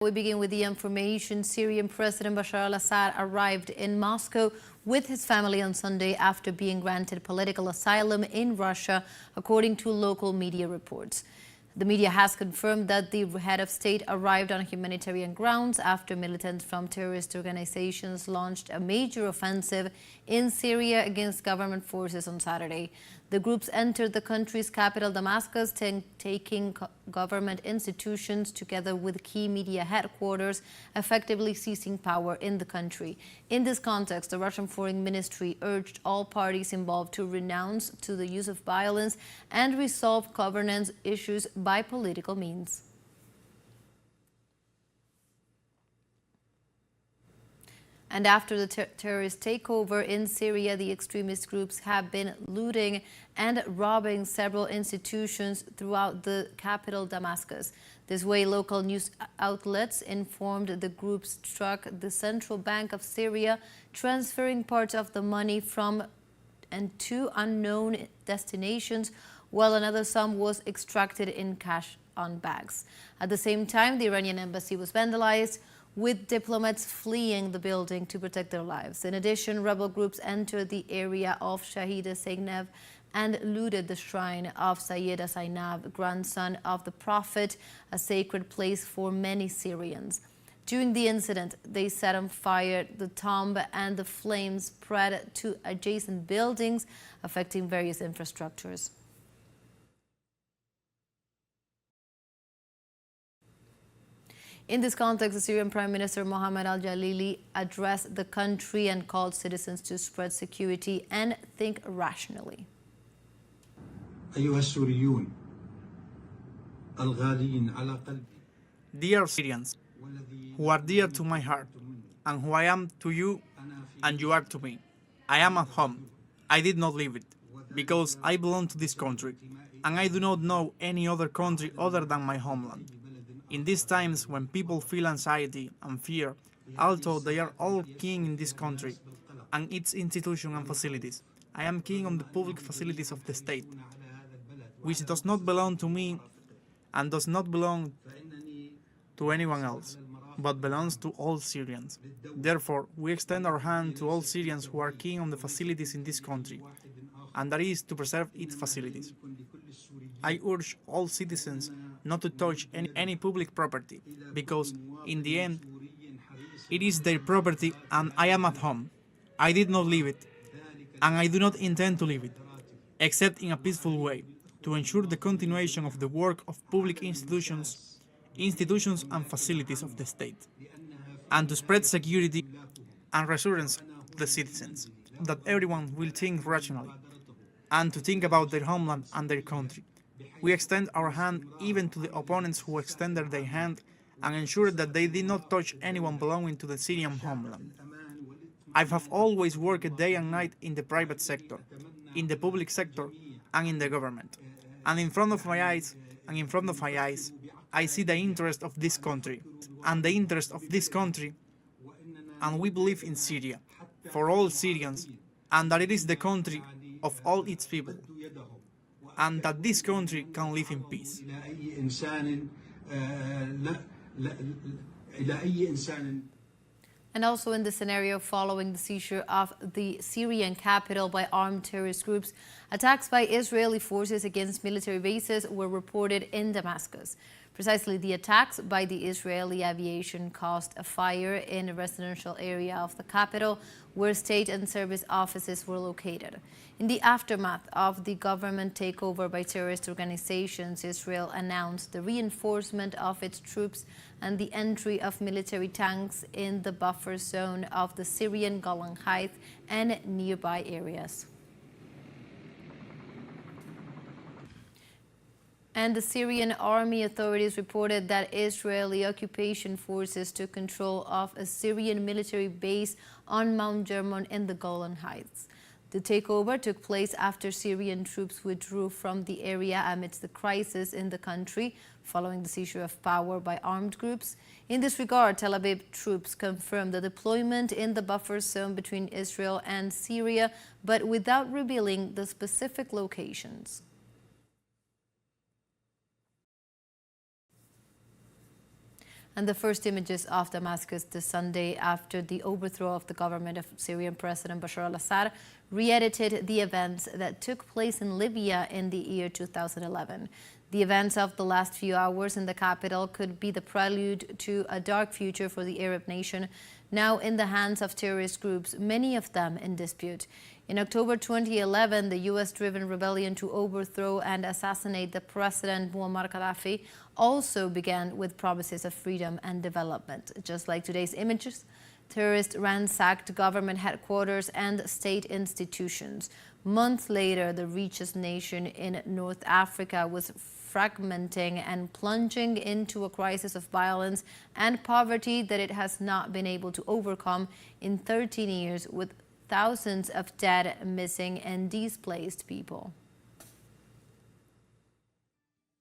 We begin with the information. Syrian President Bashar Al-Assad arrived in Moscow with his family on Sunday after being granted political asylum in Russia, according to local media reports. The media has confirmed that the head of state arrived on humanitarian grounds after militants from terrorist organizations launched a major offensive in Syria against government forces on Saturday. The groups entered the country's capital, Damascus, taking government institutions together with key media headquarters, effectively seizing power in the country. In this context, the Russian Foreign Ministry urged all parties involved to renounce to the use of violence and resolve governance issues by political means. And after the terrorist takeover in Syria, the extremist groups have been looting and robbing several institutions throughout the capital, Damascus. This way, local news outlets informed the groups struck the central bank of Syria, transferring parts of the money from and to unknown destinations, while another sum was extracted in cash on bags. At the same time, the Iranian embassy was vandalized, with diplomats fleeing the building to protect their lives. In addition, rebel groups entered the area of Shahida Zainab and looted the shrine of Sayyida Zainab, grandson of the Prophet, a sacred place for many Syrians. During the incident, they set on fire the tomb and the flames spread to adjacent buildings, affecting various infrastructures. In this context, the Syrian Prime Minister Mohammed al-Jalili addressed the country and called citizens to spread security and think rationally. Dear Syrians, who are dear to my heart, and who I am to you and you are to me, I am at home. I did not leave it, because I belong to this country, and I do not know any other country other than my homeland. In these times when people feel anxiety and fear, although they are all keen in this country and its institutions and facilities, I am keen on the public facilities of the state, which does not belong to me and does not belong to anyone else, but belongs to all Syrians. Therefore, we extend our hand to all Syrians who are keen on the facilities in this country, and that is to preserve its facilities. I urge all citizens not to touch any public property, because in the end, it is their property and I am at home. I did not leave it, and I do not intend to leave it, except in a peaceful way, to ensure the continuation of the work of public institutions and facilities of the state, and to spread security and reassurance to the citizens, that everyone will think rationally, and to think about their homeland and their country. We extend our hand even to the opponents who extended their hand and ensure that they did not touch anyone belonging to the Syrian homeland. I have always worked day and night in the private sector, in the public sector, and in the government. And in front of my eyes, I see the interest of this country, and we believe in Syria, for all Syrians, and that it is the country of all its people, and that this country can live in peace. And also in the scenario following the seizure of the Syrian capital by armed terrorist groups, attacks by Israeli forces against military bases were reported in Damascus. Precisely, the attacks by the Israeli aviation caused a fire in a residential area of the capital where state and service offices were located. In the aftermath of the government takeover by terrorist organizations, Israel announced the reinforcement of its troops and the entry of military tanks in the buffer zone of the Syrian Golan Heights and nearby areas. And the Syrian army authorities reported that Israeli occupation forces took control of a Syrian military base on Mount Hermon in the Golan Heights. The takeover took place after Syrian troops withdrew from the area amidst the crisis in the country following the seizure of power by armed groups. In this regard, Tel Aviv troops confirmed the deployment in the buffer zone between Israel and Syria, but without revealing the specific locations. And the first images of Damascus this Sunday after the overthrow of the government of Syrian President Bashar Al-Assad re-edited the events that took place in Libya in the year 2011. The events of the last few hours in the capital could be the prelude to a dark future for the Arab nation, now in the hands of terrorist groups, many of them in dispute. In October 2011, the US-driven rebellion to overthrow and assassinate the President Muammar Gaddafi also began with promises of freedom and development. Just like today's images, terrorists ransacked government headquarters and state institutions. Months later, the richest nation in North Africa was fragmenting and plunging into a crisis of violence and poverty that it has not been able to overcome in 13 years, with thousands of dead, missing, and displaced people.